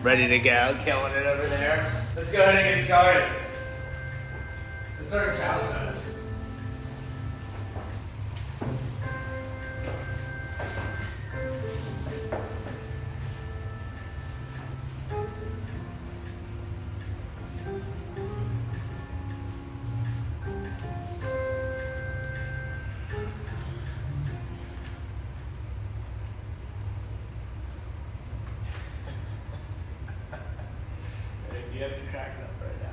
ready to go, killing it over there. Let's go ahead and get started. Let's start with child's pose. You have to crack it up right now.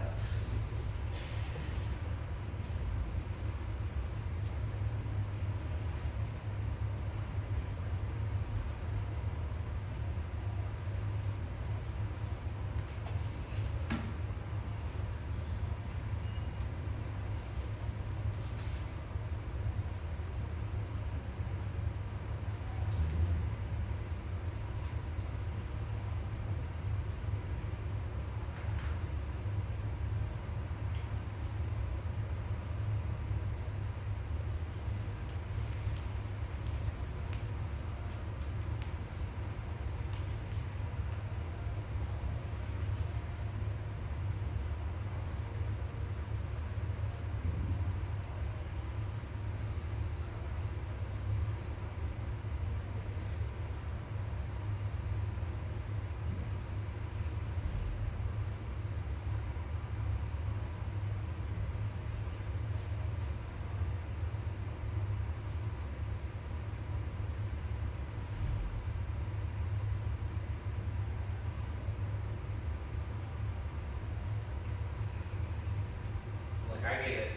I get it.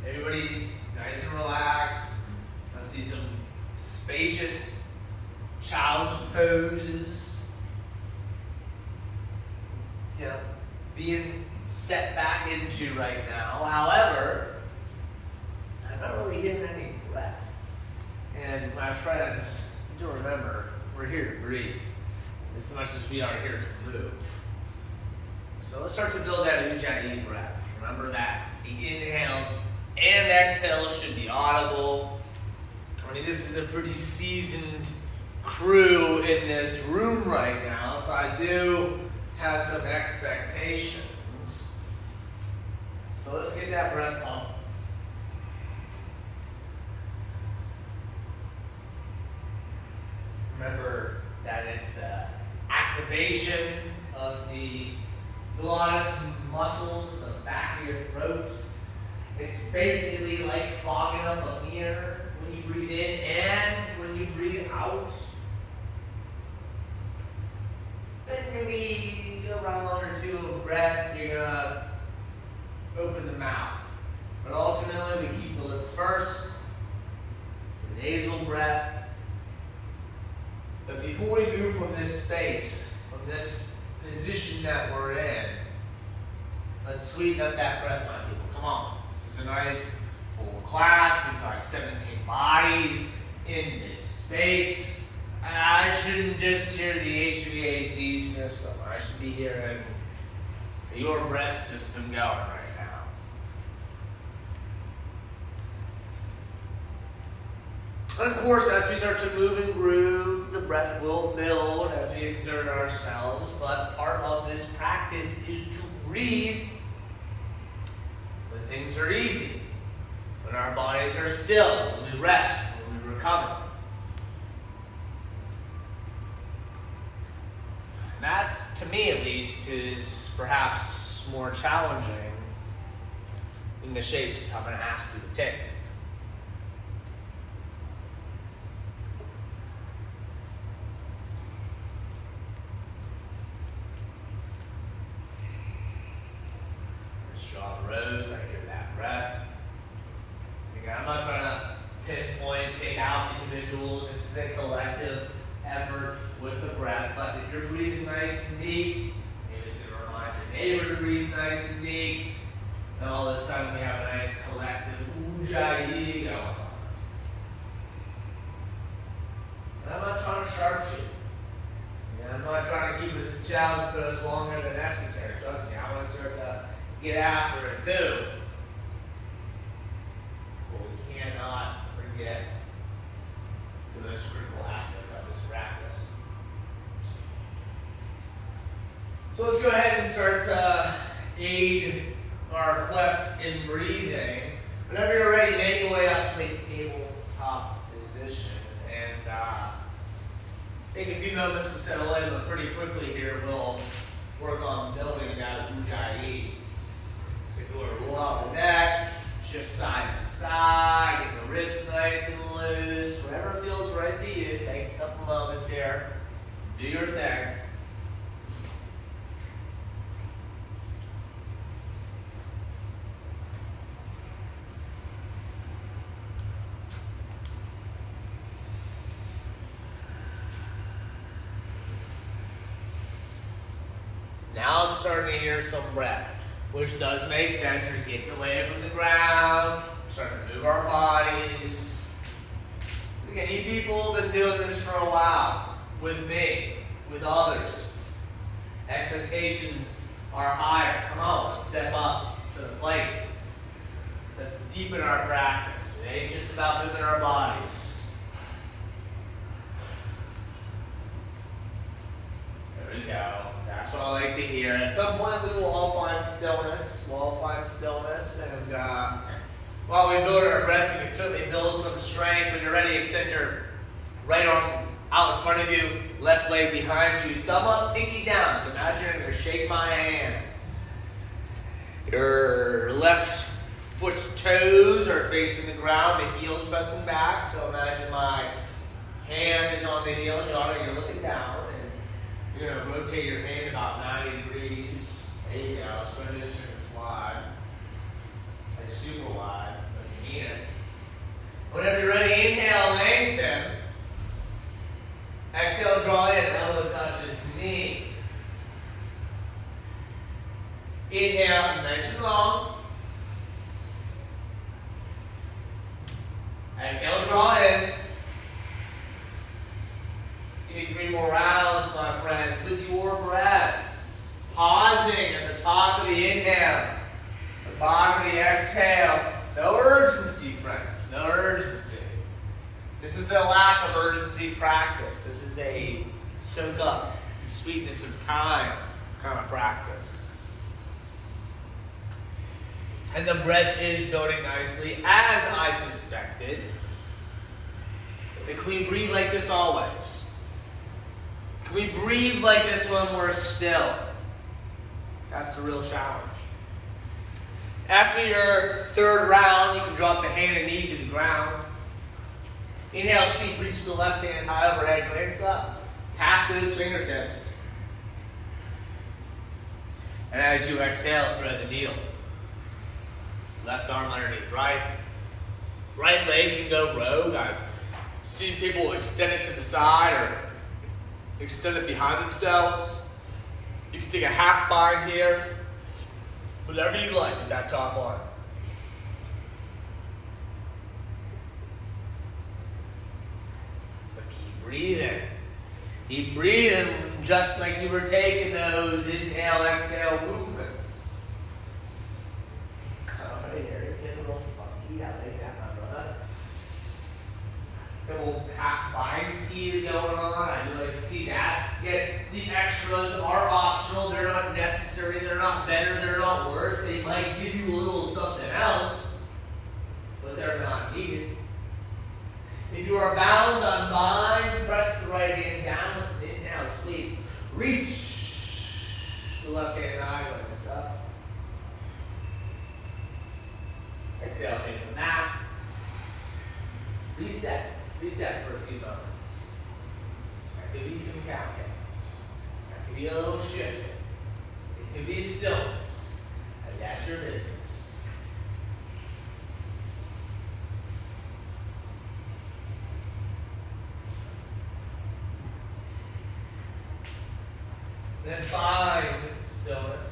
Everybody's nice and relaxed. I see some spacious child's poses. You know, being set back into right now. However, I'm not really getting any breath. And my friends, do remember, we're here to breathe as much as we are here to move. So let's start to build that Ujjayi breath. Remember that the inhales and exhales should be audible. I mean, this is a pretty seasoned crew in this room right now, so I do have some expectations. So let's get that breath pumping. Remember that it's activation of the glottis muscles, the back of your throat. It's basically like fogging up a mirror when you breathe in and when you breathe out. Then maybe a round or two of breath, you're gonna open the mouth. But ultimately, we keep the lips first. It's a nasal breath. But before we move from this space, from this position that we're in, let's sweeten up that breath, my people. Come on. This is a nice full class. We've got 17 bodies in this space. I shouldn't just hear the HVAC system. I should be hearing your breath system going right now. And of course, as we start to move and groove, the breath will build as we exert ourselves. But part of this practice is to breathe when things are easy, when our bodies are still, when we rest, when we recover. And that, to me at least, is perhaps more challenging than the shapes I'm going to ask you to take. Draw the rose, I hear that breath. Again, I'm not trying to pinpoint, pick out individuals. This is a collective effort with the breath. But if you're breathing nice and deep, maybe it's going to remind your neighbor to breathe nice and deep. And all of a sudden we have a nice collective Ujjayi going on. And I'm not trying to sharpshoot. I'm not trying to keep us in child's pose longer than necessary. Trust me, I want to start to get after it too. But we cannot forget the most. most critical aspect of this practice. So let's go ahead and start to aid our quest in breathing. Whenever you're ready, make your way up to a tabletop position. And take a few moments to settle in, but pretty quickly here we'll work on building that Ujjayi. So if you want to roll out the neck, shift side to side, get the wrists nice and loose, whatever feels right to you. Take a couple moments here, do your thing. Now I'm starting to hear some breath, which does make sense. We're getting away from the ground, starting to move our bodies. Again, you people have been doing this for a while, with me, with others. Expectations are higher. Come on, let's step up to the plate. Let's deepen our practice. It ain't just about moving our bodies. There we go. That's what I like to hear. At some point, we will all find stillness. We'll all find stillness. And while we build our breath, we can certainly build some strength. When you're ready, extend your right arm out in front of you, left leg behind you. Thumb up, pinky down. So imagine you're going to shake my hand. Your left foot's toes are facing the ground, the heel's pressing back. So imagine my hand is on the heel. John, you're looking down. You're going to rotate your hand about 90 degrees. There you go. Spread this fingers wide. Like super wide. But you need it. Whenever you're ready, inhale, lengthen. Exhale, draw in. Elbow touches knee. Inhale, nice and long. Exhale, draw in. Give me 3 more rounds, my friends, with your breath. Pausing at the top of the inhale, the bottom of the exhale. No urgency, friends, no urgency. This is a lack of urgency practice. This is a soak up the sweetness of time kind of practice. And the breath is building nicely, as I suspected. Can we breathe like this always? Can we breathe like this when we're still? That's the real challenge. After your third round, you can drop the hand and knee to the ground. Inhale, sweep, reach the left hand high overhead, glance up. Pass those fingertips. And as you exhale, thread the needle. Left arm underneath right. Right leg can go rogue. I've seen people extend it to the side or extend it behind themselves. You can take a half bind here. Whatever you like with that top arm. But keep breathing. Keep breathing just like you were taking those inhale, exhale movements. Come right here. Get a little funky. I like that, my brother. Little half bind skis going on. I do like to see that. Yet the extras are optional. They're not necessary. They're not better. They're not worse. They might give you a little something else, but they're not needed. If you are bound, unbind. Press the right hand down with an inhale, sweep. Reach the left hand eye like this up. Exhale into the mat. Reset. Reset for a few moments. That could be some count counts. That could be a little shifting. It could be stillness. And that's your business. Then find stillness.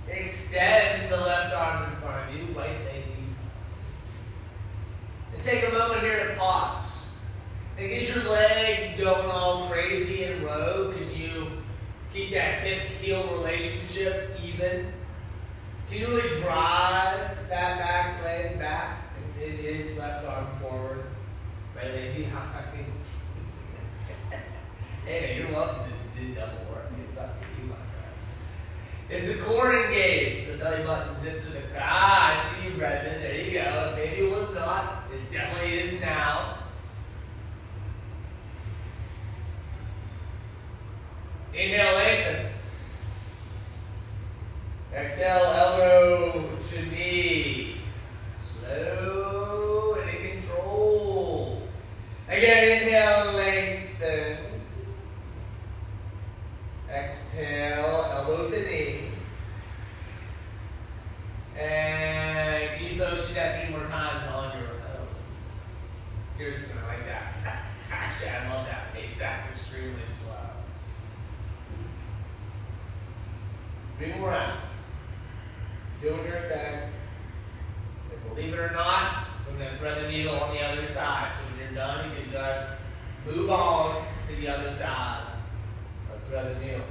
Extend the left arm in front of you, right leg. And take a moment here to pause. And is your leg going all crazy and rogue? Can you keep that hip-heel relationship even? Can you really drive that back leg back? It is left arm forward, right leg behind. Hey, you're welcome to do double work. It's up to you. Is the core engaged? The belly button zipped to the crowd. I see you, Redmond. There you go. Maybe it was not. It definitely is now. Inhale, lengthen. Exhale, elbow to knee. Slow and in control. Again, inhale, lengthen. Exhale, elbow to knee. And can you folks do that 3 more times on your own? Here's going to like that. Actually, I love that pace. That's extremely slow. 3 more rounds. Doing your thing. And believe it or not, I'm going to thread the needle on the other side. So when you're done, you can just move on to the other side. Thread the needle.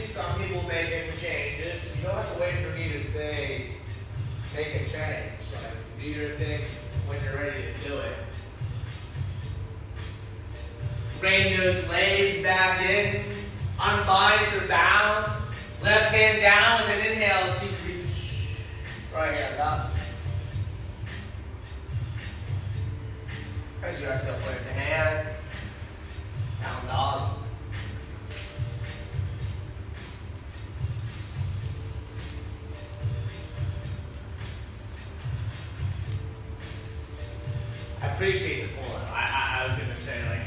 Some people making changes. You don't have to wait for me to say, make a change. Like, do your thing when you're ready to do it. Bring those legs back in. Unbind if you're bound. Left hand down and then inhale. So you can reach right hand up. As you exhale, put the hand. Down dog. I appreciate the pull-up. I was going to say, like,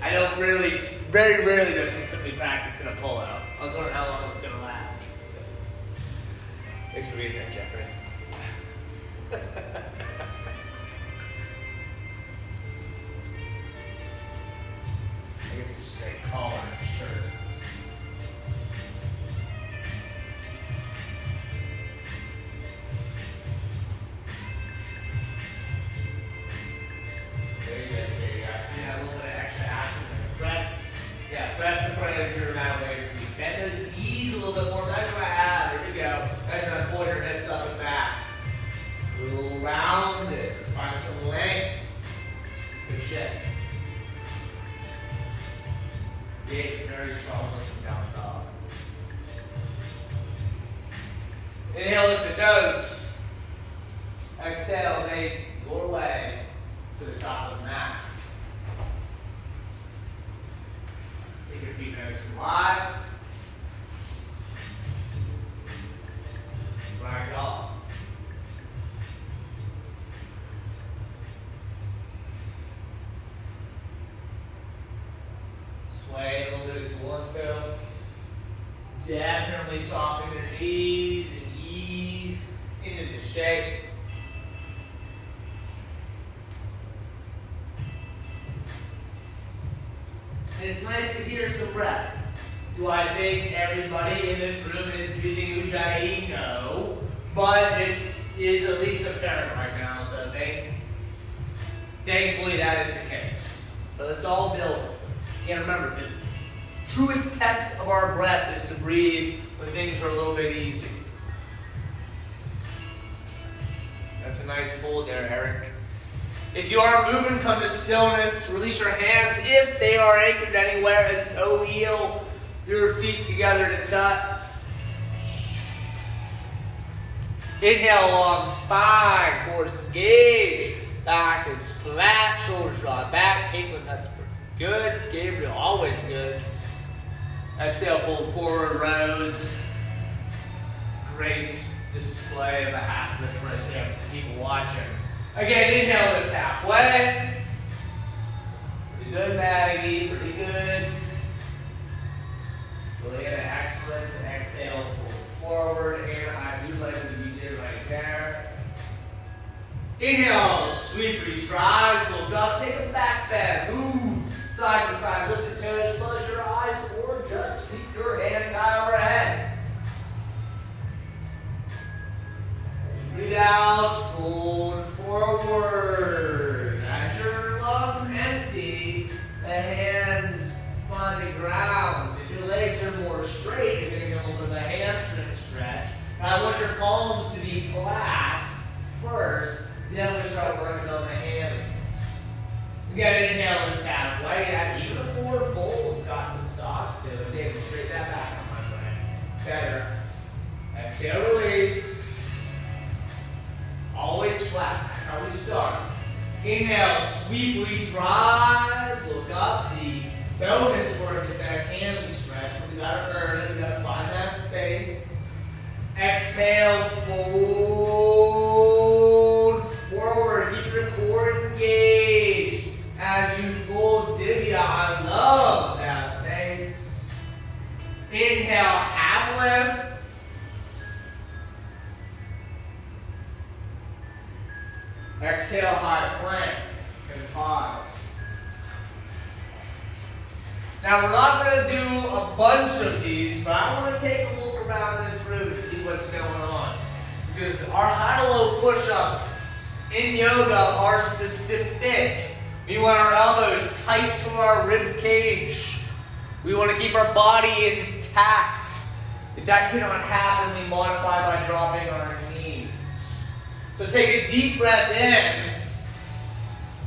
I don't really, very rarely do I see somebody practicing a pull-up. I was wondering how long it's going to last. Thanks for being there, Jeffrey. I guess it's straight collar and shirt. Press the front edge of your mat away from you. Bend those knees a little bit more. Measure my ab. Here we go. Measure and pull your hips up and back. A little rounded. Let's find some length. Good shit. Get very strong looking down dog. Inhale, lift the toes. Exhale, make your way to the top of the mat. Take your feet nice and wide. Drag it off. Sway a little bit if you want to. Definitely soften your knees and ease into the shape. And it's nice to hear some breath. Do I think everybody in this room is breathing Ujjayi? No. But it is at least apparent right now, so thankfully that is the case. But let's all build. You gotta remember, the truest test of our breath is to breathe when things are a little bit easy. That's a nice fold there, Eric. If you are moving, come to stillness. Release your hands if they are anchored anywhere and toe heel your feet together to touch. Inhale, long spine, core is engaged. Back is flat, shoulders draw back. Caitlin, that's good. Gabriel, always good. Exhale, fold forward, rows. Great display of a half lift right there for people watching. Again, inhale, lift halfway. Pretty good, Maggie. Pretty good. Really excellent. Exhale, fold forward, air Inhale, sweep, reach, rise, look up, take a back bend, move side to side, lift the toes, close your eyes, or just sweep your hands high overhead. Breathe out, fold forward. As your lungs empty, the hands find the ground. If your legs are more straight, you're going to get a little bit of a hamstring stretch. And I want your palms to be flat first, then we start working on the hammies. Again, inhale, lift halfway. Even a forward fold, it's got some sauce to it. David, straighten that back up, my friend. Better. Exhale, release. Always flat. That's how we start. Inhale, sweep, reach, rise. Look up. The bonus work is that hammy stretch. We gotta earn it. We gotta find that space. Exhale, fold forward. Keep your core engaged as you fold Divya. I love that. Thanks. Inhale, half lift. Exhale, high plank, and pause. Now we're not going to do a bunch of these, but I want to take a look around this room to see what's going on. Because our high to low push-ups in yoga are specific. We want our elbows tight to our rib cage. We want to keep our body intact. If that cannot happen, we modify by dropping on our knees. So take a deep breath in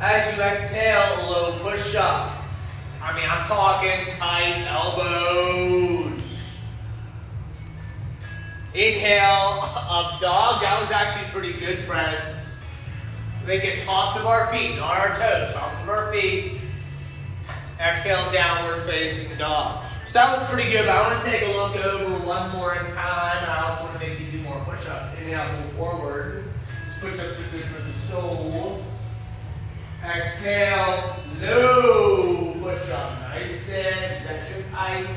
as you exhale, a low push-up. I'm talking tight elbows. Inhale, up dog. That was actually pretty good, friends. Make it tops of our feet, not our toes, tops of our feet. Exhale, downward facing dog. So that was pretty good, but I want to take a look over one more time. I also want to make you do more push-ups. Inhale, move forward. Push-ups are good for the soul. Exhale, low push-up. Nice and that's your height.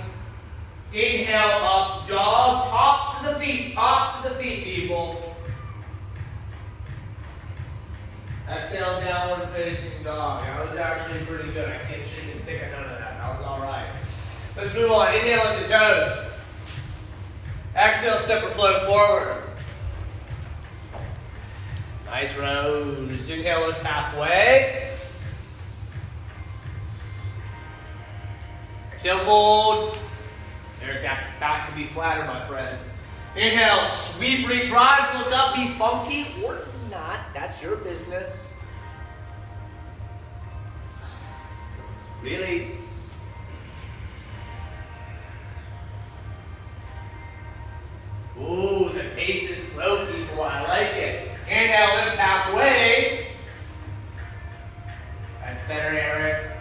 Inhale, up dog. Tops of the feet, people. Exhale, downward facing dog. That was actually pretty good. I can't shake a stick at none of that. That was all right. Let's move on. Inhale at the toes. Exhale, step or float forward. Nice rose. Inhale, lift halfway. Exhale, fold. There, that back can be flatter, my friend. Inhale, sweep, reach, rise, look up, be funky or not. That's your business. Release. Ooh, the pace is slow, people. I like it. Inhale, lift halfway. That's better, Eric.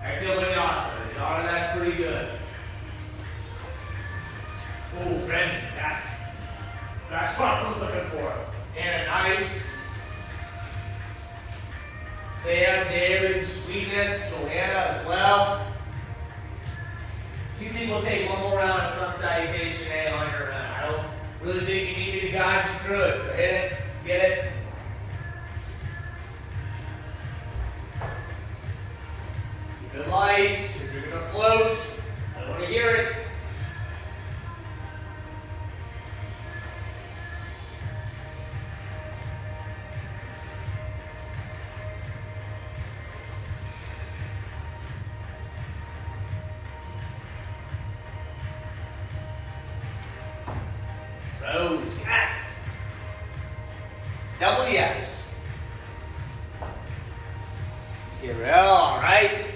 Exhale, vinyasa. Vinyasa, that's pretty good. Ooh, Brendan, that's what I'm looking for. And nice. Sam, David, sweetness, Joanna as well. You people take one more round of sun salutation and on your own. I don't really think you need me to guide you through it, so hit it. Get it? Keep it light. If you're going to float, I don't want to hear it. Rose, yes. Double yes. Get real, all right.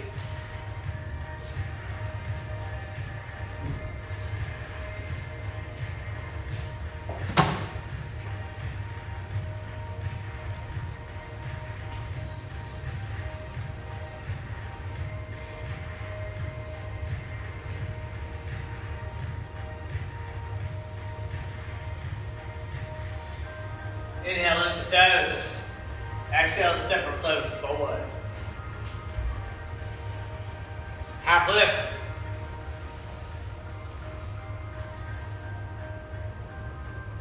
Inhale, lift the toes. Exhale, step or float forward. Half lift.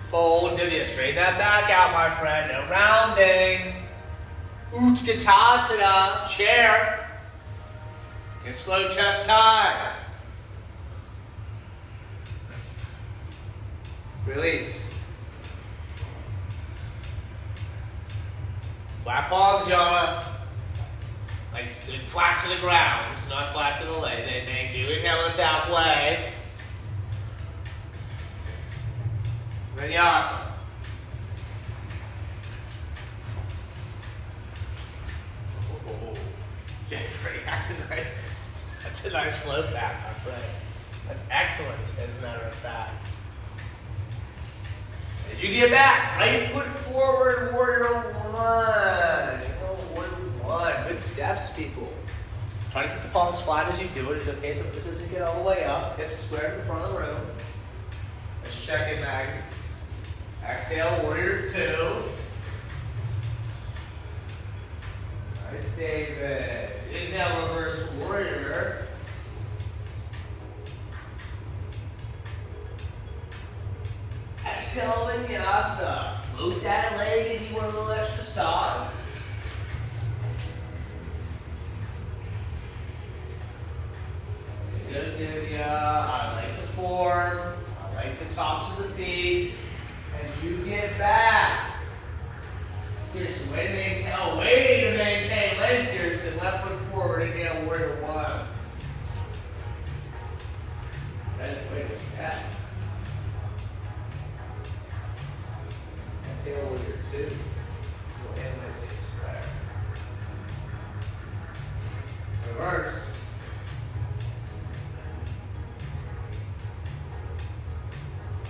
Fold, divya. Straighten that back out, my friend. No rounding. Utkatasana. Chair. Get slow chest tie. Release. Flat palms, Yama. Like flat to the ground, not flat to the leg. Thank you. Inhale, lift halfway. Vinyasa. Oh, Jeffrey, that's a nice float back, my friend. That's excellent, as a matter of fact. As you get back, right foot forward, warrior one. Warrior one. Good steps, people. Try to keep the palms flat as you do it. It's okay if the foot doesn't get all the way up. Hips square in the front of the room. Let's check it, Maggie. Exhale, warrior two. Nice, David. Inhale, reverse warrior. Exhale, vinyasa. Float that leg if you want a little extra sauce. Good, Divya. I like the form. I like the tops of the feet. As you get back, Kirsten, way to maintain leg, Kirsten. Left foot forward, inhale, warrior one. Ready, quick step. Exhale, warrior two. Go ahead and say spread. Reverse.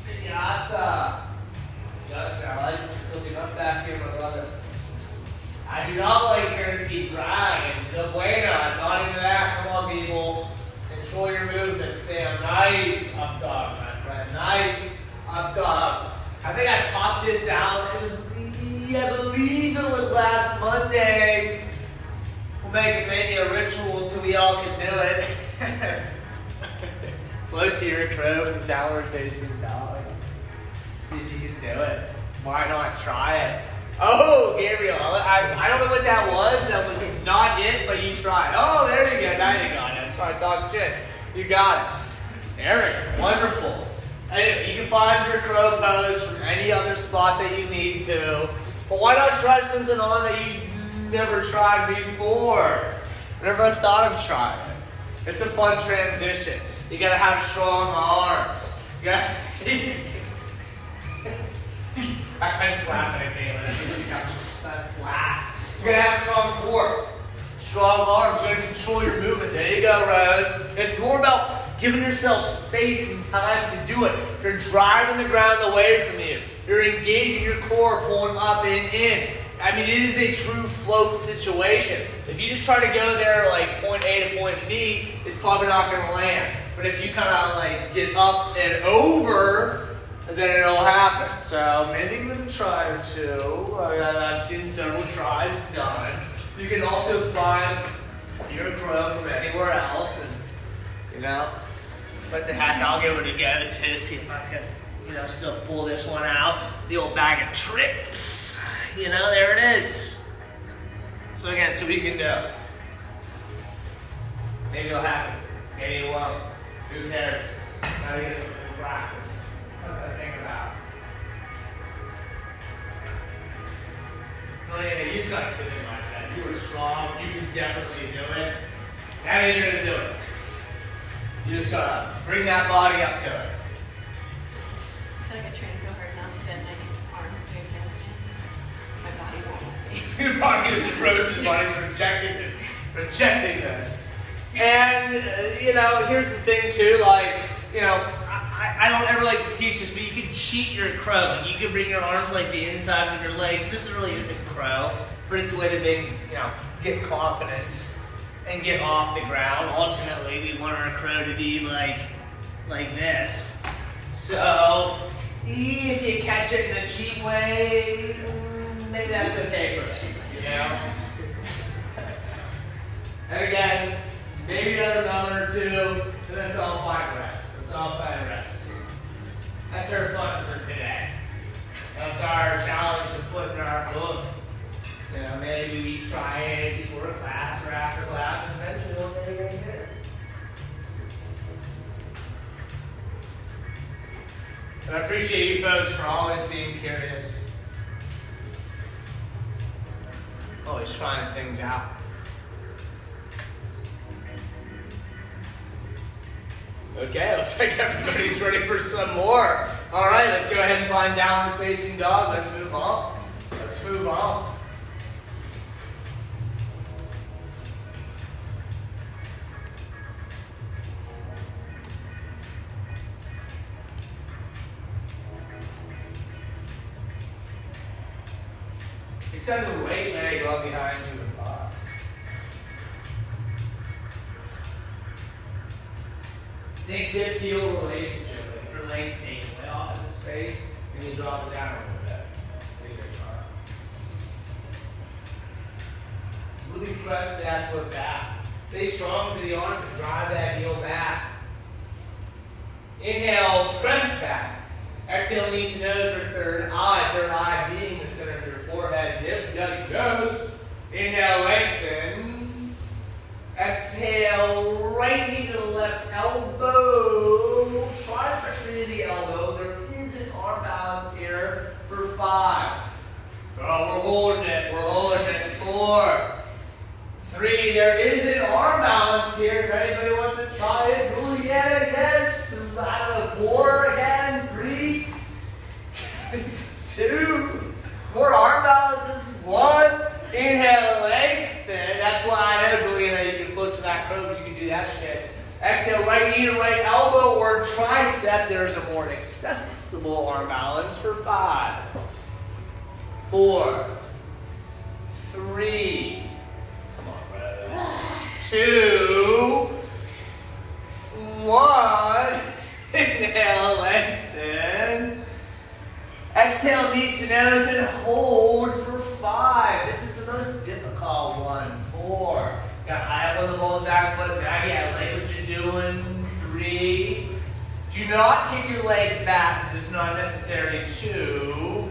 Vinyasa. Justin, I like what you're cooking up back here, my brother. I do not like hearing feet drag. And no bueno, I'm not into that. Come on, people. Control your movement. Sam, nice up dog, my friend. Nice up dog. I think I popped this out. It was, I believe it was last Monday. We'll make it maybe a ritual until we all can do it. Float to your crow from downward facing dog. See if you can do it. Why not try it? Oh, Gabriel, I don't know what that was. That was not it, but you tried. Oh, there you go. Now you got it. I'm sorry, talking shit. You got it. There we go. Wonderful. Anyway, you can find your crow pose from any other spot that you need to. But why not try something on that you never tried before? Never thought of trying it. It's a fun transition. You gotta have strong arms. You gotta, I just laughed at Caitlin. That's flat. You're gonna have strong core, strong arms. You're gonna control your movement. There you go, Rose. It's more about giving yourself space and time to do it. You're driving the ground away from you. You're engaging your core, pulling up and in. I mean, it is a true float situation. If you just try to go there like point A to point B, it's probably not going to land. But if you kind of like get up and over, then it'll happen. So maybe give it a try or two. I've seen several tries done. You can also find your crow from anywhere else, and you know, what the heck, I'll give it a go to see if I can, you know, still pull this one out. The old bag of tricks. You know, there it is. So again, see what you can do. Maybe it'll happen. Maybe it won't. Who cares? Now you get something to practice. Something to think about. Lillian, you just got to fit in like that. You were strong. You can definitely do it. How are you going to do it? You just got to bring that body up to it. I feel like I trained so hard not to bend my arms doing handstands. My body won't let me. Your body is gross. Your body's rejecting this. And, you know, here's the thing, too. Like, you know, I don't ever like to teach this, but you can cheat your crow. You can bring your arms like the insides of your legs. This really isn't crow, but it's a way to make, you know, get confidence and get off the ground. Ultimately, we want our crow to be like this. So, if you catch it in a cheap way, maybe that's okay for us, you know? And again, maybe another round or two, but that's all 5 reps. That's all 5 reps. That's our fun for today. our challenge to put in our book. You know, maybe we try it before class or after class, and eventually one day you're gonna get it. But I appreciate you folks for always being curious. Always trying things out. Okay, looks like everybody's ready for some more. All right, let's go ahead and find downward facing dog. Let's move on. Let's move on. Extend the right leg well behind you in box. Think hip heel relationship. Like if your legs take way off into space, and you drop it down a little bit. Take your arm. Really press that foot back. Stay strong through the arms to drive that heel back. Inhale, press back. Exhale, knee to nose or third eye being the center of your forehead. Dip, duck, goes. Inhale, lengthen. Exhale, right knee to the left elbow. Try to press into the elbow. There is an arm balance here for 5. Oh, we're holding it. We're holding it. 4, 3. There is an arm balance here. If anybody wants to try it, do it again, I guess. Out of 4 again. 3, 2. More arm balances. 1. Inhale, lengthen. That's why I know, Juliana, you can float to back row, but you can do that shit. Exhale, right knee to right elbow or tricep. There's a more accessible arm balance for 5, 4, 3. Come on, Rose. 2, 1. Inhale, lengthen. Exhale, knee to nose and hold for 5. This is the most difficult one. 4. Got high up on the ball, back foot. Now, yeah, like what you're doing. 3. Do not kick your leg back because it's not necessary. 2,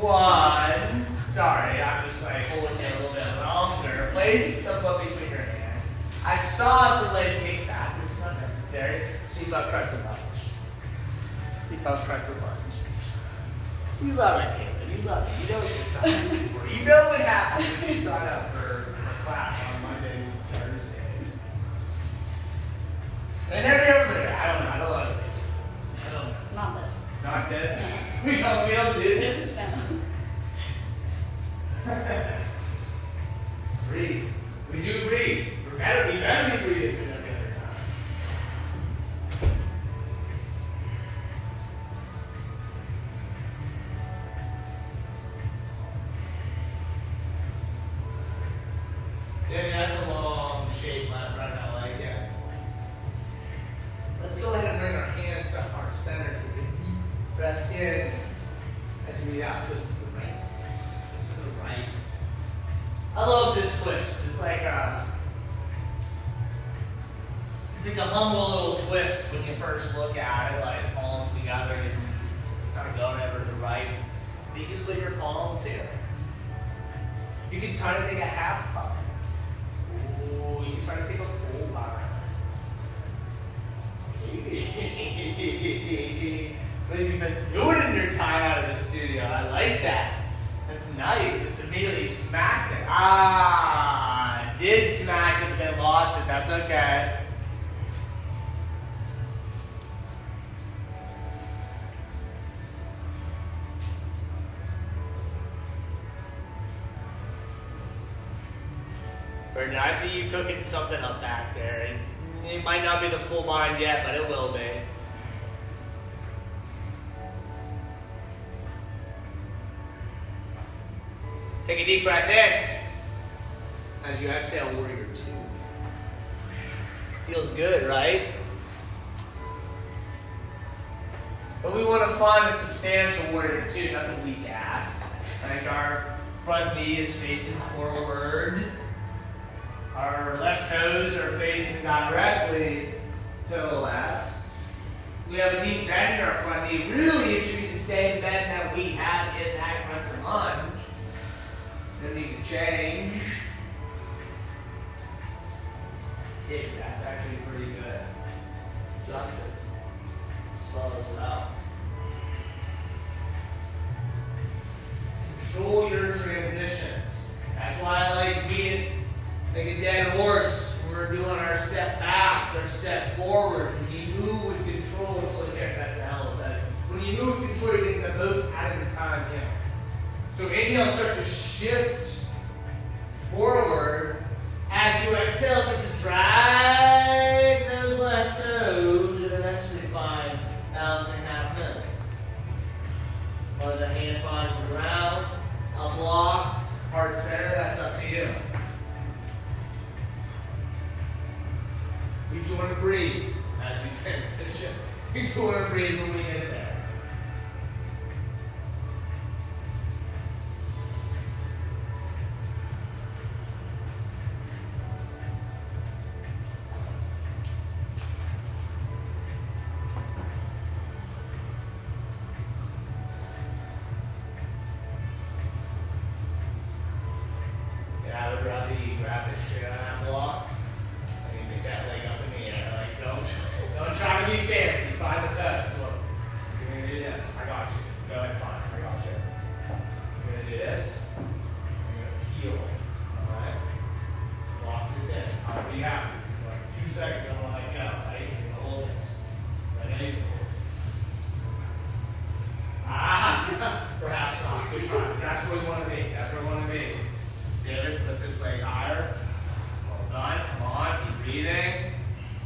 1. Sorry, I'm just like holding it a little bit longer. Place the foot between your hands. I saw some legs kick back, which is not necessary. Sweep up, press and lunge. Sweep up, press and lunge. You love it, Caitlin. You love it. You know what you're signing up for. You know what happens when you sign up for class on Mondays and Thursdays. And every other day. I don't know. I don't love it. I don't know. Not this. Not this. We don't do this. No. Breathe. We do breathe. We better be breathing every other time. Yeah, that's a long shape left, right now, like that. Let's go ahead and bring our hands to heart center. Take a deep breath in. As we out, twist to the right. Twist to the right. I love this twist. It's like a humble little twist when you first look at it, like palms together, just kind of going over to the right. But you can split your palms here. You can try to take a half pump. Ooh, you can try to take a full line. What have you been doing in your time out of the studio? I like that. That's nice. Just immediately smacked it. Did smack it, but then lost it. That's okay. Very nice. I see you cooking something up back there. It might not be the full mind yet, but it will be. Take a deep breath in. As you exhale, warrior 2. Feels good, right? But we want to find a substantial warrior 2, not the weak ass. Like our front knee is facing forward. Our left toes are facing directly to the left. We We have a deep bend in our front knee. Really, it should be the same bend that we had in that crescent lunge. Then you can change. Dude, that's actually pretty good. Justin, slow as well. Control your transitions. That's why I like being like a dead horse when we're doing our step backs, our step forward. When you move with control, it's really good. That's a hell of that. When you move with control, you're getting the most out of your time in. So inhale, start to shift forward. As you exhale, start to drag those left toes and eventually find balancing half moon. Or the hand finds the ground, a block, heart center, that's up to you. You just want to breathe as we transition. You just want to breathe when we get there. Grab this shit on that block. And you pick that leg up in the air. Like, don't try to be fancy. Find the toes. Look. You're gonna do this. I got you. Go ahead, fine. I got you. You're gonna do this. You're gonna heel. Alright? Lock this in. However you have to. So like 2 seconds, I'm gonna let go. Right? You're gonna hold this. So I know you can hold it. Perhaps not. Good try. That's where we want to be. That's where we want to be. Good. Lift this leg higher. Well done. Come on. Keep breathing.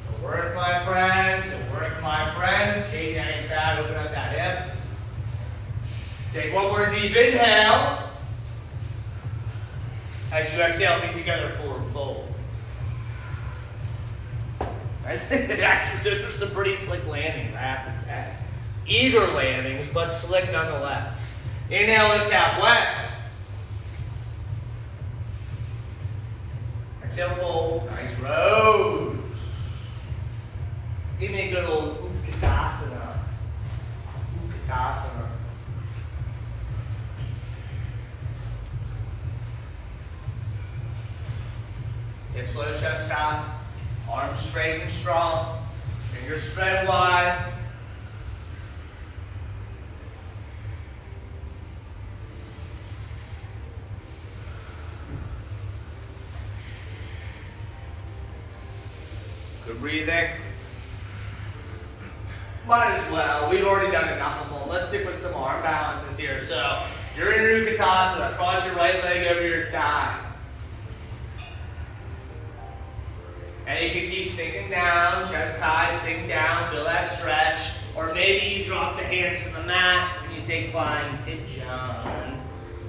Good work, my friends. Good work, my friends. Keep getting back. Open up that hip. Take one more deep inhale. As you exhale, feet together, forward fold. Nice. Actually, those are some pretty slick landings, I have to say. Eager landings, but slick nonetheless. Inhale, lift halfway. Exhale, fold. Nice rose. Give me a good old Utkatasana. Utkatasana. Hips low, chest out. Arms straight and strong. Fingers spread wide. Good breathing. Might as well. We've already done enough of them. Let's stick with some arm balances here. So you're in Utkatasana. Cross your right leg over your thigh. And you can keep sinking down, chest high, sink down, feel that stretch. Or maybe you drop the hands to the mat and you take flying pigeon.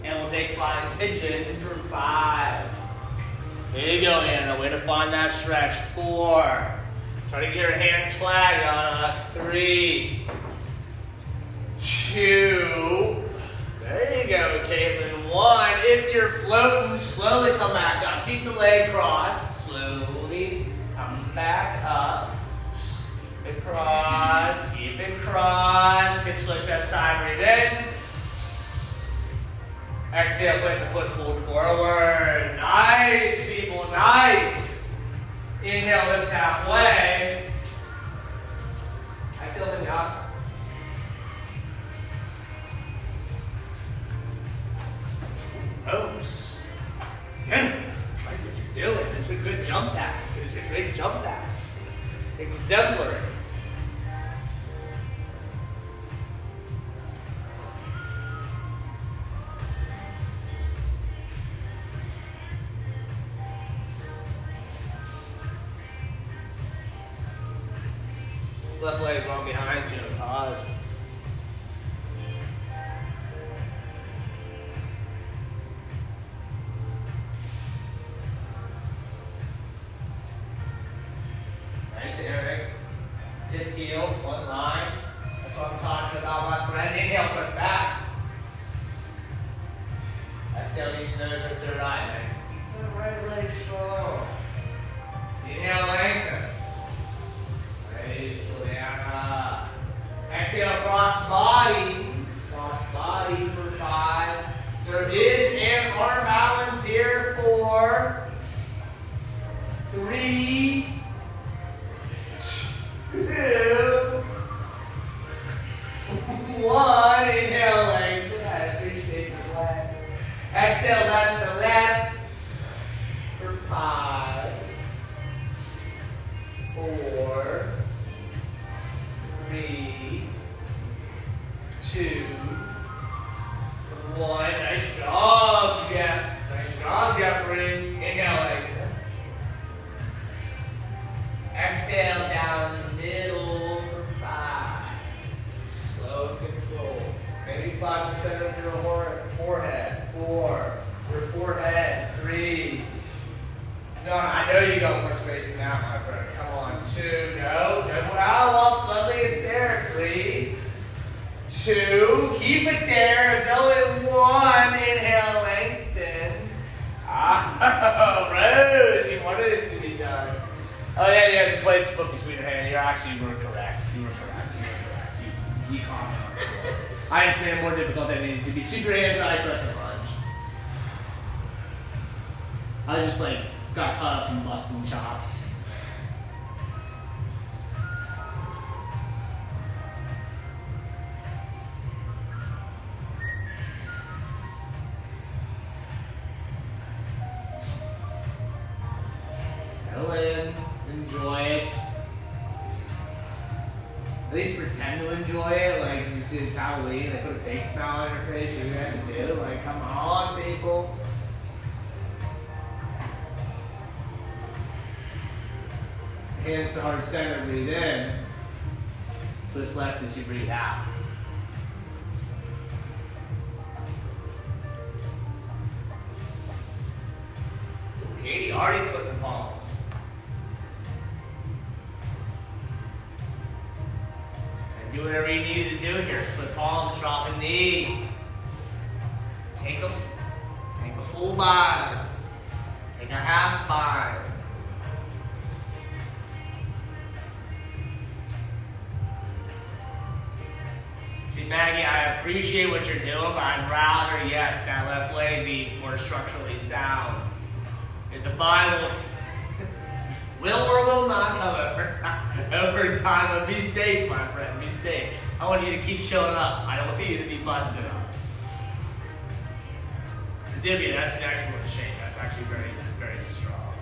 And we'll take flying pigeon for 5. There you go, Anna. Way to find that stretch. 4. Try to get your hands flat, Anna. 3. 2. There you go, Caitlin. 1. If you're floating, slowly come back up. Keep the leg crossed. Slowly come back up. Keep it crossed. Keep it crossed. Hips low, chest high. Breathe in. Exhale, plant the foot forward. Nice, people, nice. Inhale, lift halfway. Exhale, vinyasa. Rose. Yeah, like what you're doing. It's a good jump pass. It's a great jump pass. Exemplary. Left leg wrong behind you. Pause. Nice, Eric. Dip heel, one line. That's what I'm talking about, my friend. Inhale, press back. Exhale, each nose or third eye, man. Keep the right leg strong. Inhale, lengthen. Raise, Juliana. Cross body for 5. There is an arm balance here for 3, 2, 1. Inhale, length. I appreciate the leg. Exhale, left to left for 5, 4, 3, 2, 1. Nice job, Jeff. Nice job, Jeffrey. Inhale, leg. Exhale down the middle for 5. Slow control. Maybe 5 to center of your forehead. 4. Your forehead. 3. No, I know you got more space than that, my friend. Come on. 2. No. No. Well, suddenly it's there. 3. 2. Keep it there until it 1. Inhale, lengthen. Oh, Rose, you wanted it to be done. Oh yeah, the place foot between your hands. You were correct. You comment on it. I understand more difficult than it needed to be. Sweep your hands, side press and lunge. I just got caught up in busting chops. Settle in. Enjoy it. At least pretend to enjoy it. You see it's Halloween, they put a fake smile on your face. What are you gonna do? Come on, people. Hands to heart center, breathe in. Twist left as you breathe out. Katie already split the palms. Do whatever you need to do here. Split palms, drop a knee. Take a full bind. Take a half bind. See, Maggie, I appreciate what you're doing, but I'd rather, yes, that left leg be more structurally sound. If the bind will or will not come over time, but be safe, my friend, be safe. I want you to keep showing up. I don't want you to be busted up. Divya, that's an excellent shape. That's actually very, very strong.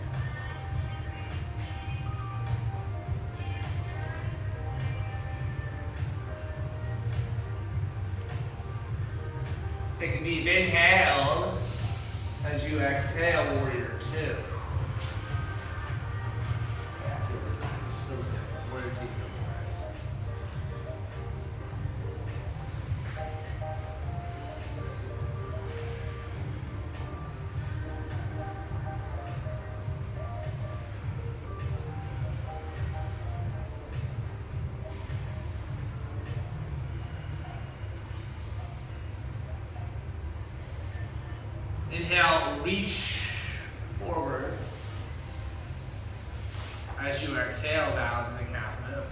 Take a deep inhale as you exhale, warrior 2. Inhale, reach forward. As you exhale, balancing half move.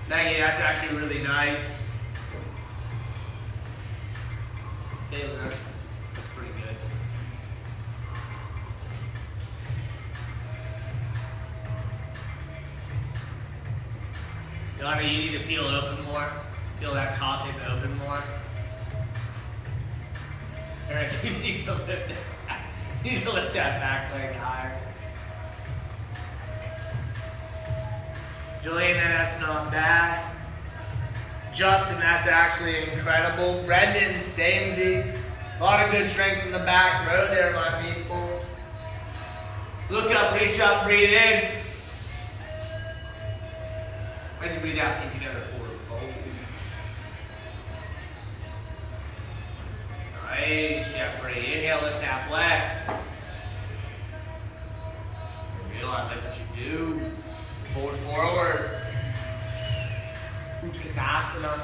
Maggie, that's actually really nice. Okay, that's pretty good. Donna, you need to peel open more. Feel that top hip open more. Eric, you need to lift that. You need to lift that back leg higher. Julian, that's not bad. Justin, that's actually incredible. Brendan, samesies. A lot of good strength in the back row there, my people. Look up, reach up, breathe in. As you breathe out, feet together forward. Nice, Jeffrey. Inhale, lift half leg. Realize what you do. Forward. Utkatasana.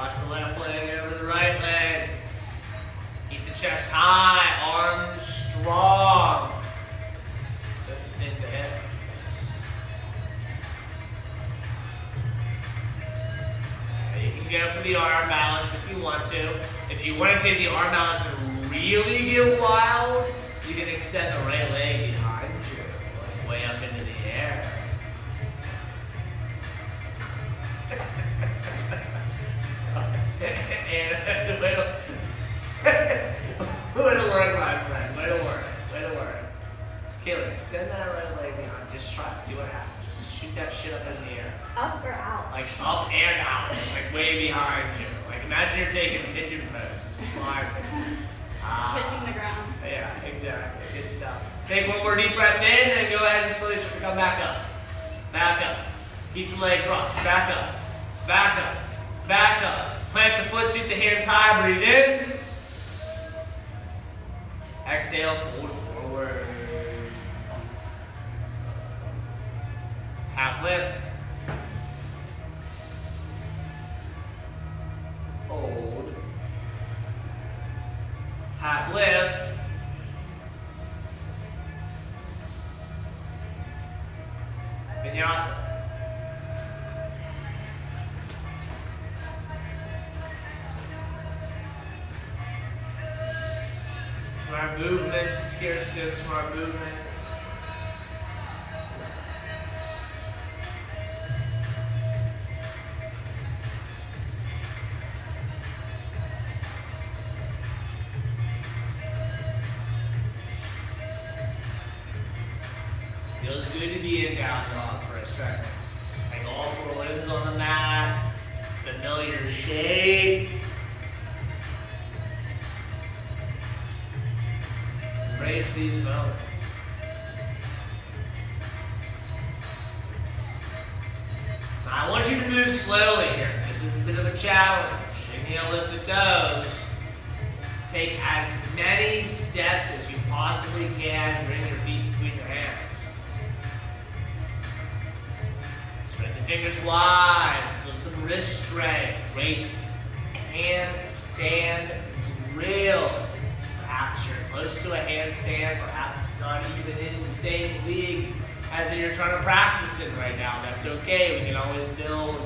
Cross the left leg over the right leg. Keep the chest high, arms strong. Set the sink the hip. You can go for the arm balance if you want to. If you want to take the arm balance and really get wild, you can extend the right leg behind you, like way up into the air. And way to work, my friend. Way to work. Way to work. Caleb, extend that right leg behind. Just try it. See what happens. Just shoot that shit up in the air. Up or out? Like up and out. It's like way behind you. Like imagine you're taking pigeon poses. Kissing the ground. Yeah, exactly. Good stuff. Take one more deep breath in and go ahead and slowly come back up. Back up. Keep the leg crossed. Back up. Back up. Back up. Plant the foot, shoot the hands high, breathe in. Exhale, fold forward. Half lift. Hold. Half lift. Vinyasa. Smart movements, scarcity of smart movements. Feels good to be in down dog for a second. Like all four limbs on the mat, familiar shape. Embrace these moments. Now I want you to move slowly here. This is a bit of a challenge. Inhale, lift the toes. Take as many steps as you possibly can. Bring your feet between your hands. Spread the fingers wide. Build some wrist strength. Great handstand drill. Perhaps you're close to a handstand. Perhaps it's not even in the same league as that you're trying to practice in right now. That's okay. We can always build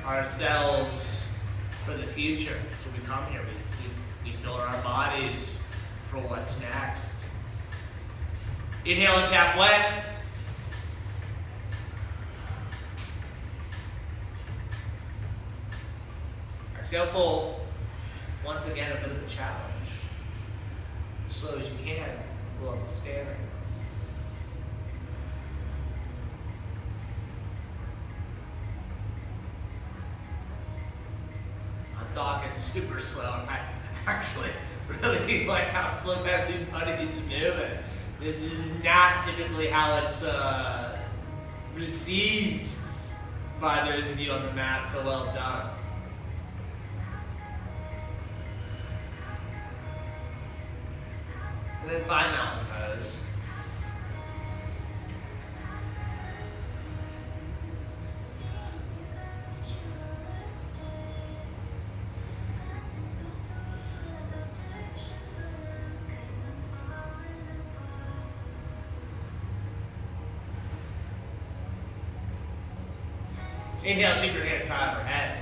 ourselves for the future. That's what we come here. We build our bodies for what's next. Inhale, lift halfway. Exhale, fold. Once again, a bit of a challenge. As slow as you can, go up to standing. I'm talking super slow. I actually really like how slow everybody's moving. This is not typically how it's received by those of you on the mat, so well done. And then find mountain pose. Inhale, sweep your hands high overhead.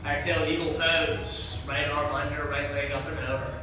Exhale, eagle pose. Right arm under, right leg up and over.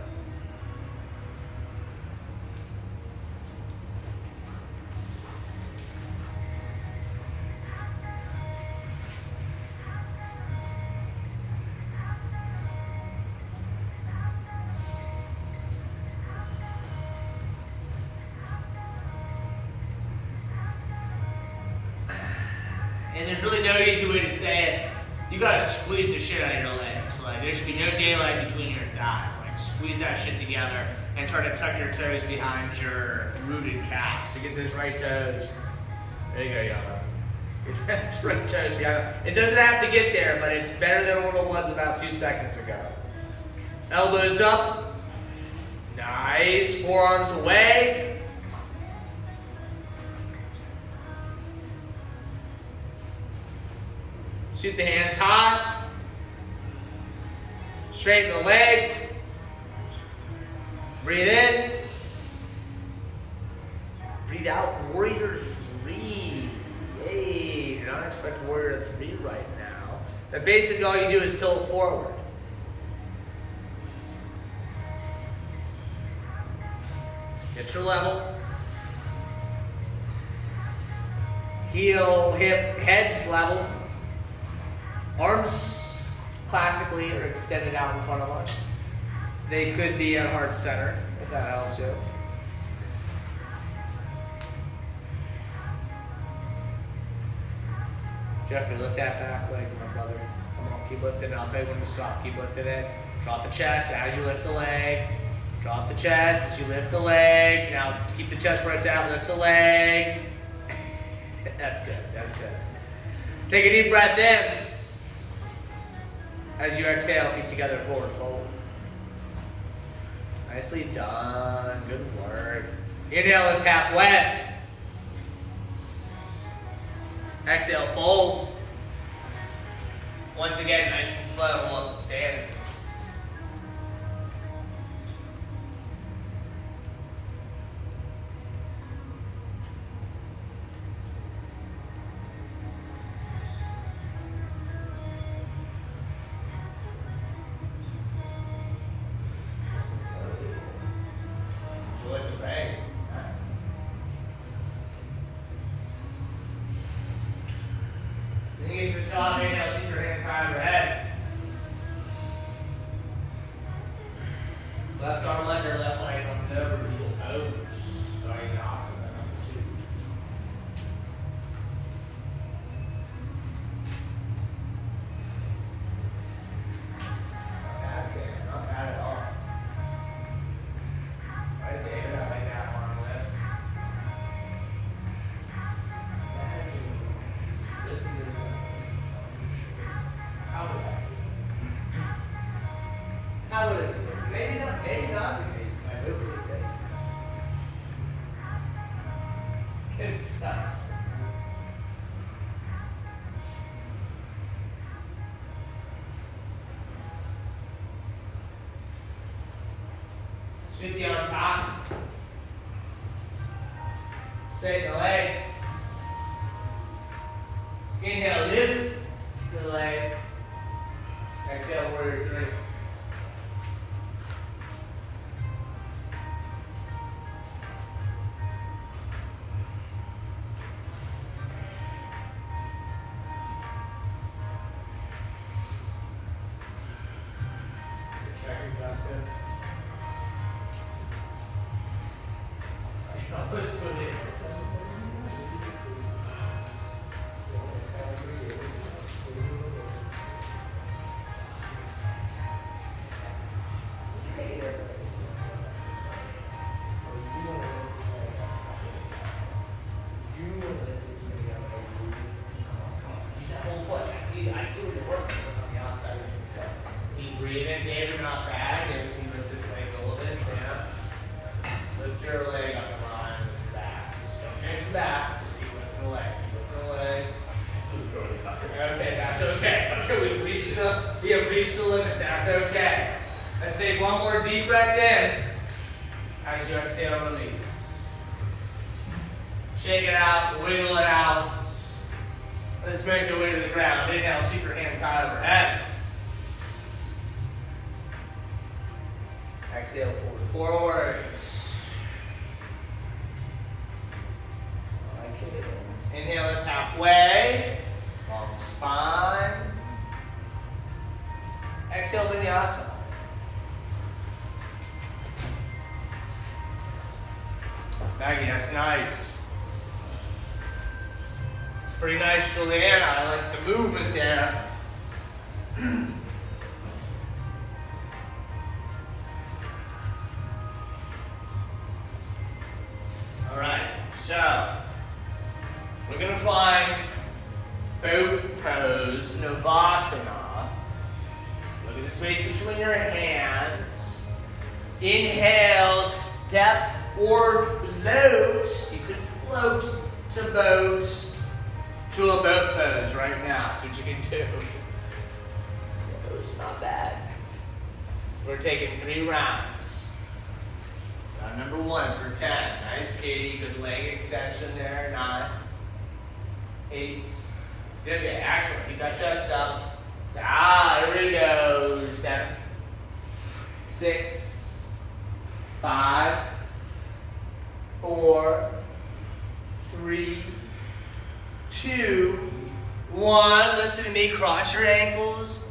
And there's really no easy way to say it. You gotta squeeze the shit out of your legs. Like there should be no daylight between your thighs. Like squeeze that shit together and try to tuck your toes behind your rooted calf. So get those right toes. There you go, Yama. Get those right toes behind. It doesn't have to get there, but it's better than what it was about 2 seconds ago. Elbows up. Nice. Forearms away. Sweep the hands high. Straighten the leg. Breathe in. Breathe out. Warrior 3. Yay. Do not expect Warrior 3 right now. But basically all you do is tilt forward. Get your level. Heel, hip, heads level. Arms classically are extended out in front of us. They could be at heart center, if that helps you. Jeffrey, lift that back leg, my brother. Come on, keep lifting it. I'll tell you when to stop. Keep lifting it. Drop the chest as you lift the leg. Drop the chest as you lift the leg. Now keep the chest press out, lift the leg. That's good, that's good. Take a deep breath in. As you exhale, feet together, forward fold. Nicely done, good work. Inhale, lift halfway. Exhale, fold. Once again, nice and slow, hold up the stand. Inhale, sweep your hands high overhead. Left arm under, left leg up and over, heels over. Very awesome. Number 2. Not bad, Sam. Not bad at all. Right, David, I like that arm lift. Lifting yourself. How would that feel? How would it feel? Maybe not, maybe not. I hope it did. Good stuff. Sweep the arms high. Straighten the leg. Inhale, lift the leg. Exhale, warrior 3. Check your Justin. Let's put it. I see what you're working with on the outside of your foot. You breathe in, David, not bad. David, can you lift this leg a little bit? Stand. Lift your leg up and line, lift your back. Just don't change your back. Just keep lifting the leg. Keep lifting the leg. Okay, that's okay. Okay, we have reached the limit. That's okay. Let's take one more deep breath in. As you exhale, release. Shake it out, wiggle it out. Let's make your way to the ground. Inhale, sweep your hands high overhead. Exhale, forwards. Like it. Inhale, lift halfway. Long spine. Exhale, vinyasa. Maggie, that's nice. Pretty nice, Juliana. I like the movement there. All right, so we're going to find boat pose, Navasana. Look at the space between your hands. Inhale, step or float. You could float to boat. Tulip boat pose right now. See what you can do. Those not bad. We're taking 3 rounds. Round number 1 for 10. Nice, Katie. Good leg extension there. 9, 8. Did it. Excellent. Keep that chest up. Here we go. 7, 6, 5, 4, 3, 2, 1. Listen to me. Cross your ankles.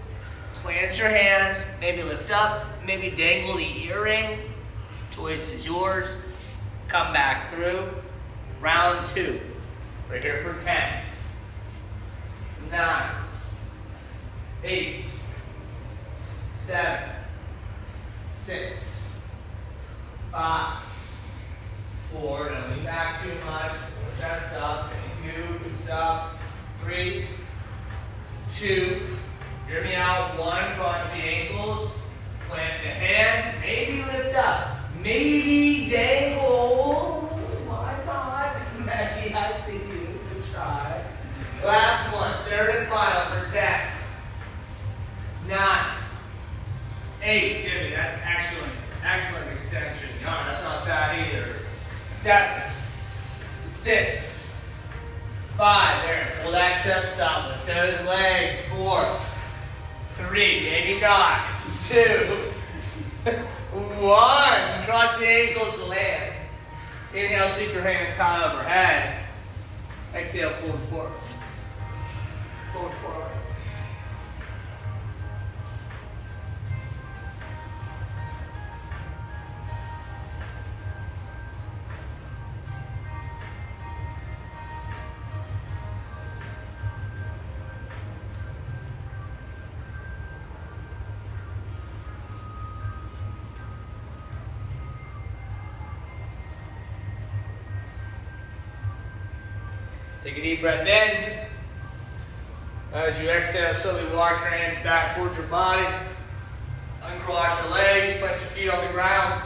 Plant your hands. Maybe lift up. Maybe dangle the earring. Choice is yours. Come back through. Round 2. We're here for 10. 9, 8, 7, 6, 5, 4. Don't lean back too much. Pull chest up. Thank you. Good stuff. 3, 2. Hear me out. 1. Cross the ankles. Plant the hands. Maybe lift up. Maybe dangle. My God. Maggie, I see you. Good try. Last one. 3rd and final for 10. 9, 8. Jimmy, that's excellent. Excellent extension. No, that's not bad either. 7, 6, 5. There. Pull that chest up. Lift those legs. 4, 3. Maybe not. 2, 1. Cross the ankles to land. Inhale, sweep your hands high overhead. Exhale, fold forward. Fold forward. Take a deep breath in. As you exhale, slowly walk your hands back towards your body. Uncross your legs, plant your feet on the ground.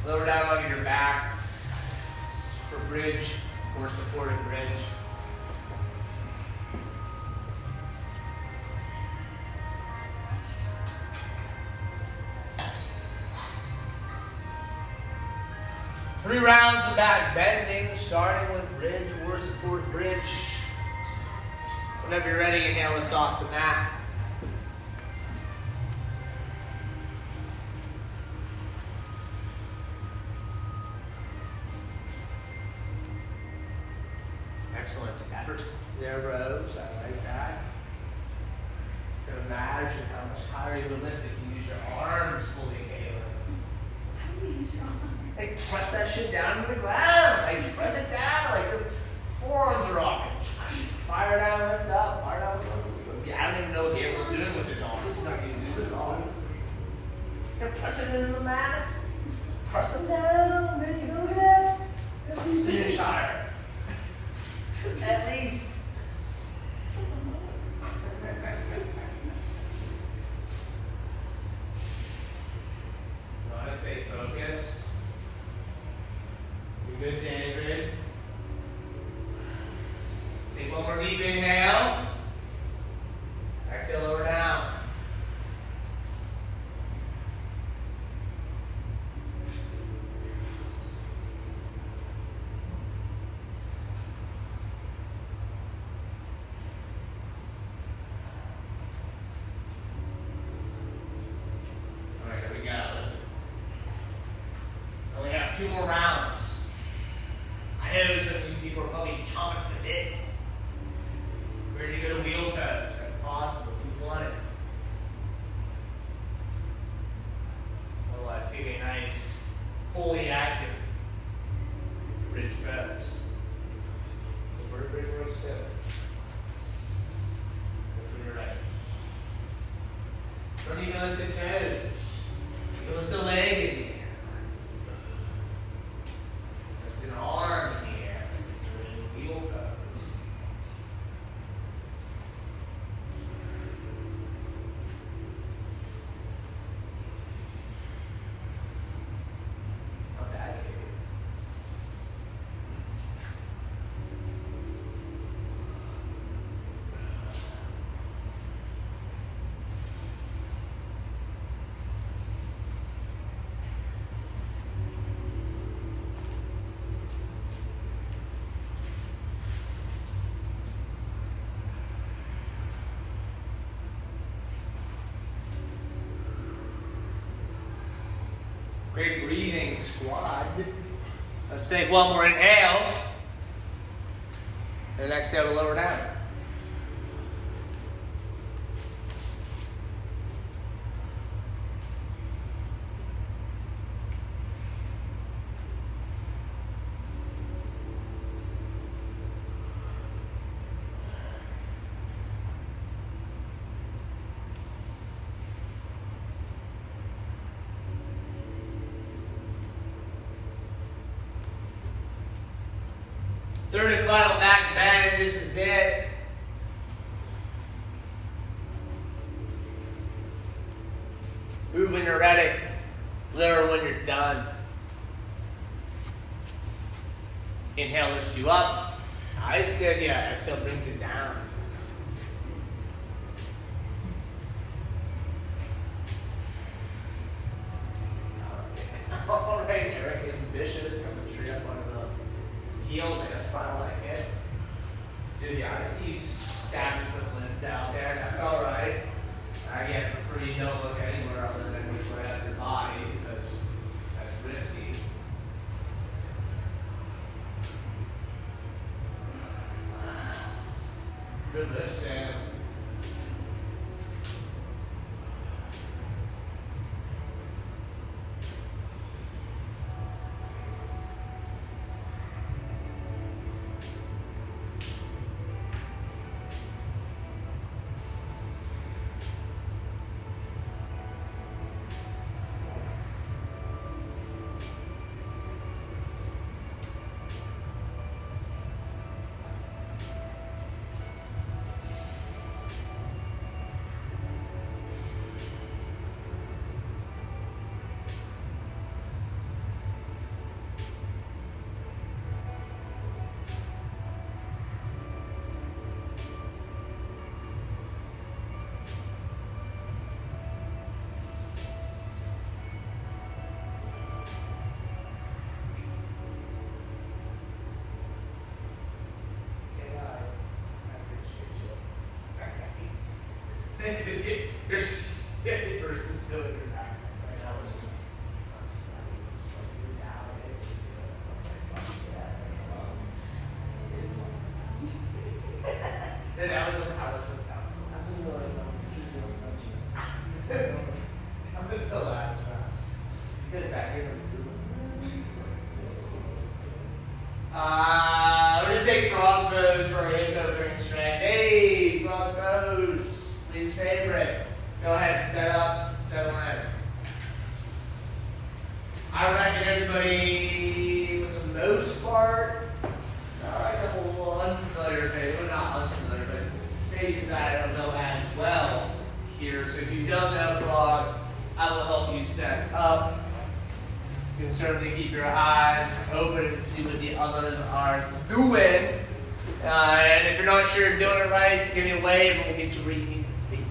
Lower down onto your back for bridge or supported bridge. Three rounds of back bending, starting with bridge or support bridge. Whenever you're ready, inhale, lift off the mat. Excellent effort there, Rose. I like that. You can imagine how much higher you would lift if you use your arms fully, Caleb. How do you use your arms? Like, press that shit down to the ground. Like, you press it down. Like, the forearms are off. And fire down, lift up. Fire down, lift up. I don't even know what Gabriel's doing with his arms. He's not going to use his arms. You're pressing into the mat. Press them down. There you go. Look at that. At least an inch higher. At least. You want to stay focused. Good, David. Take one more deep inhale. Exhale, lower down. All right, here we go. Listen. Only have 2 more rounds. I know some of you people are probably chomping at the bit. Ready to go to wheel pose. That's possible if you want it. Otherwise, take a nice, fully active bridge pose. So bridge works too. If you're ready. Don't even lift the toes. You lift the leg in the air. Lift an arm in the air. Wheel pose. Not bad, Katie. Great breathing, squad. Let's take one more inhale. And exhale to lower down. Third and final back bend. This is it. Move when you're ready. Lower when you're done. Inhale lifts you up. Nice, good. Yeah. Exhale brings you down. All right, Eric. Ambitious. Coming straight up onto the heel lift. I like it. Dude, yeah, I see you stabbing some limbs out there. That's all right. Again, prefer you don't look anywhere other than which way up your body because that's risky. Good lift, Sam. You're still in your back right now. It's just like you're down. And that was the last round. You guys back here? We're gonna take frog pose for a hip opening stretch. Hey, frog pose, least favorite. Go ahead, set up, settle in. I reckon everybody, for the most part, a couple unfamiliar faces, well, not unfamiliar, but faces that I don't know as well here. So if you don't know frog, I will help you set up. You can certainly keep your eyes open and see what the others are doing. And if you're not sure you're doing it right, give me a wave and we'll get you where you need to be.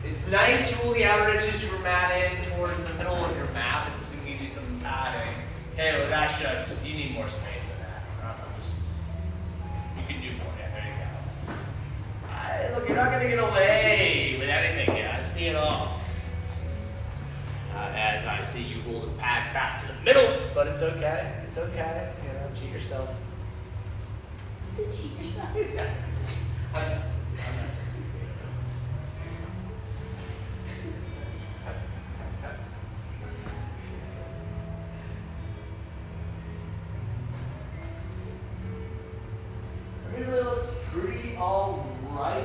It's nice to roll the outer edges of your mat in towards the middle of your mat. This is going to give you some padding. Okay, well that's just, you need more space than that. You can do more. Yeah, there you go. Look, you're not going to get away with anything here. I see it all. As I see you roll the pads back to the middle, but it's okay. It's okay. You know, cheat yourself. Does it cheat yourself? Yeah. I'm just. Really looks pretty all right.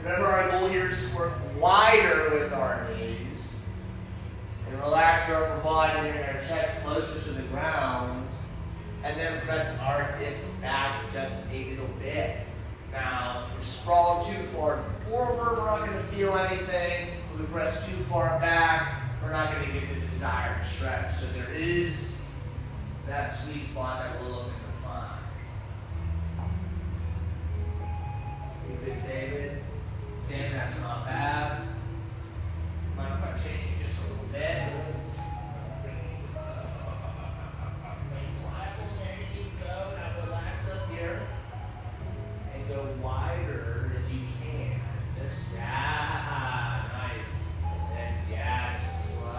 Remember, our goal here is to work wider with our knees and relax our upper body, bring our chest closer to the ground, and then press our hips back just a little bit. Now, if we're sprawled too far forward, we're not going to feel anything. If we press too far back, we're not going to get the desired stretch. So there is that sweet spot that we're looking to find. Good, David. Sam, that's not bad. Mind if I change you just a little bit? There you go. Now relax up here and go wider as you can. Just, yeah, nice. And then, yeah, just slow.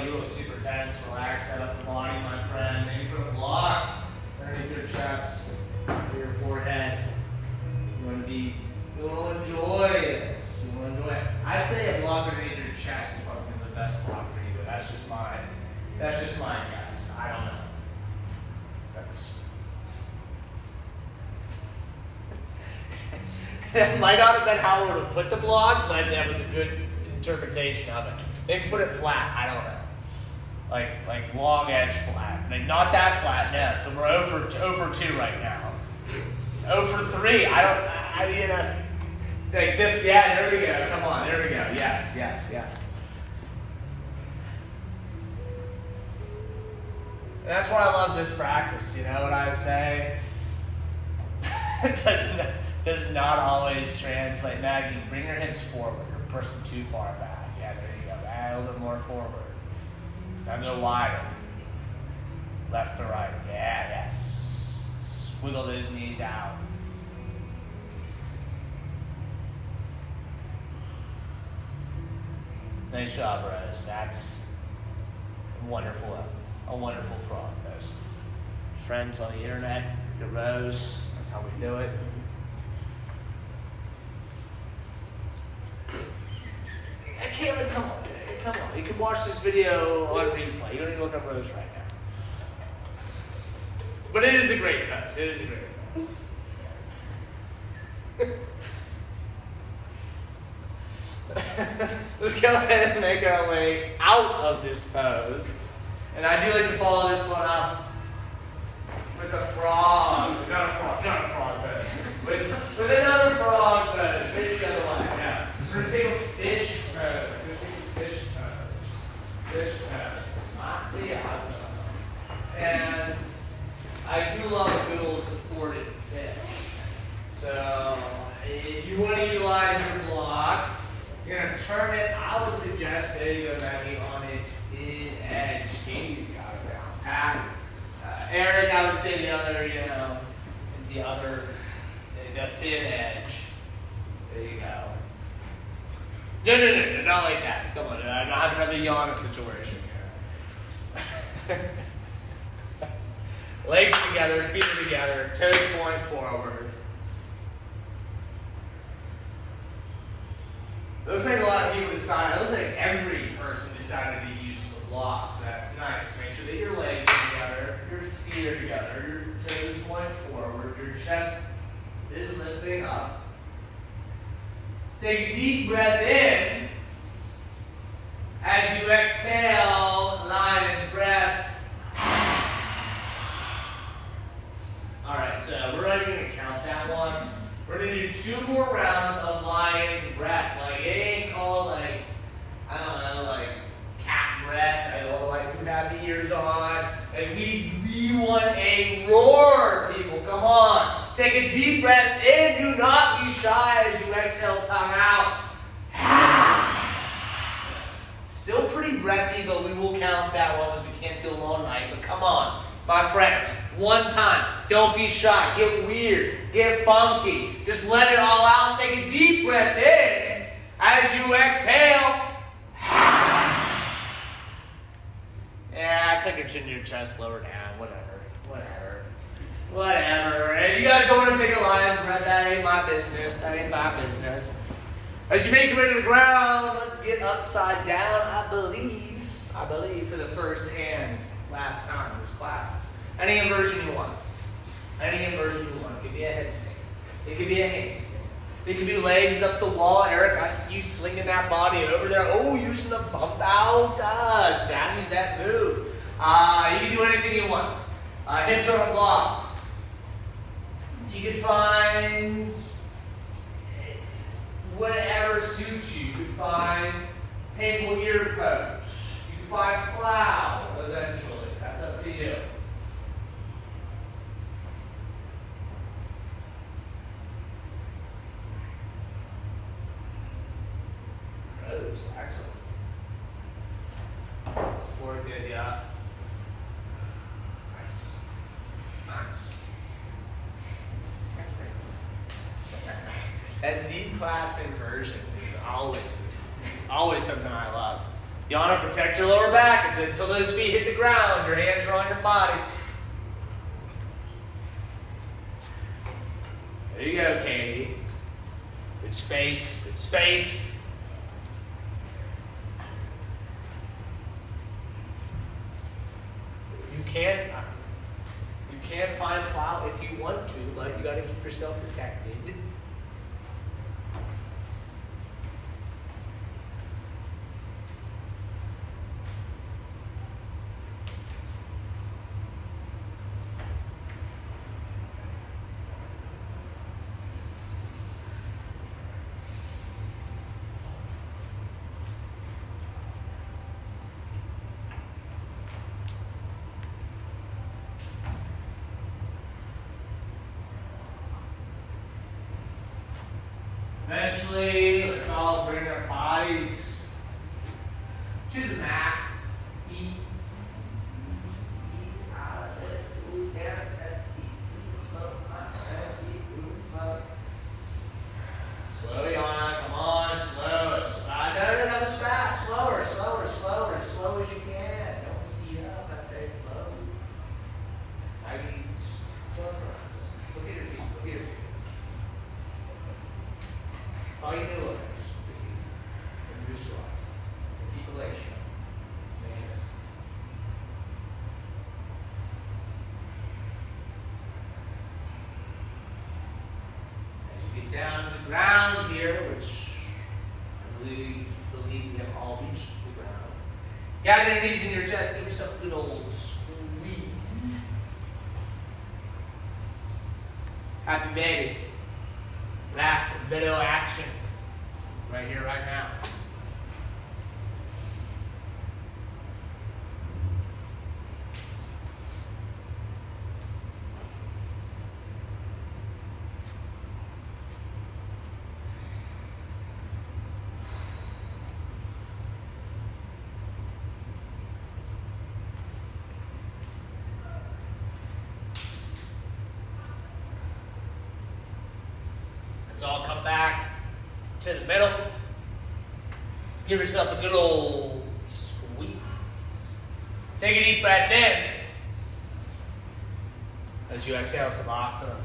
you look super tense, relax, set up the body, my friend. Maybe put a block underneath your chest, or your forehead. You want to enjoy this. You want to enjoy it. I'd say a block underneath your chest is probably the best block for you, but that's just my guess. I don't know. That might not have been how I would have put the block, but that was a good interpretation of it. Maybe put it flat. I don't know. Like long edge flat. Like not that flat. No. So we're 0 for 2 right now. 0 for 3. Like this. Yeah. There we go. Come on. There we go. Yes. And that's why I love this practice. You know what I say? It does not always translate. Maggie, bring your hips forward. You're pushing too far back. Yeah, there you go. Add a little bit more forward. Now go wider. Left to right. Yeah, yes. Squiggle those knees out. Nice job, Rose. That's a wonderful frog pose. Friends on the internet, the Rose. That's how we do it. Caitlin, come on. You can watch this video on replay. You don't need to look up Rose right now. But it is a great pose. Let's go ahead and make our way out of this pose. And I do like to follow this one up with a frog. Not a frog pose. With another frog pose. Face the other one. Yeah. We're going to take a fish pose. Fish pose. See, awesome. And I do love a good old supported fish. So if you want to utilize your block, you're going to turn it. I would suggest there you go, Maggie, on a thin edge. Katie's got it down pat. Eric, I would say the thin edge. There you go. No, not like that. Come on, I don't have another yawn situation here. Legs together, feet together, toes point forward. Looks like a lot of people decided, looks like every person decided to use the block, so that's nice. Make sure that your legs are together, your feet are together, your toes point forward, your chest is lifting up. Take a deep breath in. As you exhale, lion's breath. Alright, so we're not even going to count that one. We're going to do 2 more rounds of lion's breath. Like, it ain't called, like, I don't know, like, cat breath. I don't like who have the ears on. And we want a roar, people. Come on. Take a deep breath in. Do not be shy as you exhale, tongue out. Still pretty breathy, but we will count that one as we can't do them all night. But come on, my friends. One time. Don't be shy. Get weird. Get funky. Just let it all out. Take a deep breath in. As you exhale. Yeah, I took a chin to your chest, lower down. Whatever. And you guys don't want to take a lion's breath. That ain't my business. As you make your way to the ground, let's get upside down. I believe for the first and last time in this class. Any inversion you want. It could be a headstand. It could be a handstand. It could be legs up the wall. Eric, I see you slinging that body over there. Oh, using the bump out. Sounding that move. You can do anything you want. Hips on a block. You can find whatever suits you. You can find painful ear pose. You can find plow eventually. That's up to you. Rose, excellent. Support good, yeah. Nice. That deep class inversion is always something I love. You want to protect your lower back until those feet hit the ground. Your hands are on your body. There you go, Katie. Good space, good space. You can find plow if you want to, but you got to keep yourself protected. Eventually, let's all bring our bodies to the mat. Ease out of it. Ooh, down, that's deep. Slow, deep, moving slow. Slow on, come on, slow. No, that was fast. Slower, slower, slower, as slow as you can. Don't speed up. I'd say slow. I mean, look at your feet. Look at your feet. That's all you do, look at, just the feet. And your squat. And keep the legs shut. As you get down to the ground here, which I believe we have all reached the ground. Gather your knees in your chest, give yourself a good old squeeze. Happy baby. Last video action. Right here, right now. Let's all come back to the middle. Give yourself a good old squeeze. Take a deep breath in as you exhale, Savasana.